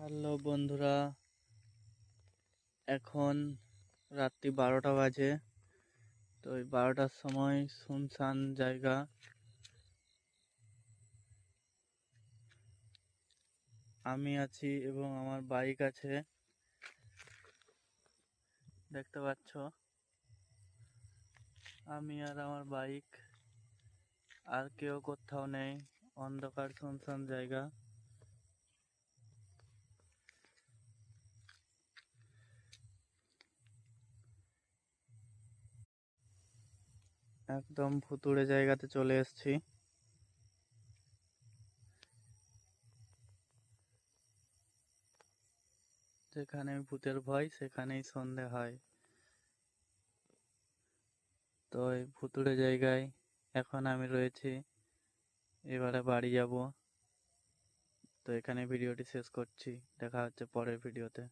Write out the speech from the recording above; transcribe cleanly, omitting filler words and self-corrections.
Hello বন্ধুরা, এখন রাত্রি 12টা বাজে। তো এই 12টার সময় শুনশান জায়গা। আমি আছি এবং আমার বাইক আছে, দেখতে পাচ্ছ। আমি আর আমার বাইক, আর কেউ কোথাও নেই। অন্ধকার শুনশান জায়গা। একদম ভুতুড়ে জায়গাতে চলে এসেছি। যেখানে ভূতের ভয় সেখানেই সন্ধে হয়। তো এই ভুতুড়ে জায়গায় এখন আমি রয়েছি। এবারে বাড়ি যাব। তো এখানে ভিডিওটি শেষ করছি। দেখা হচ্ছে পরের ভিডিওতে।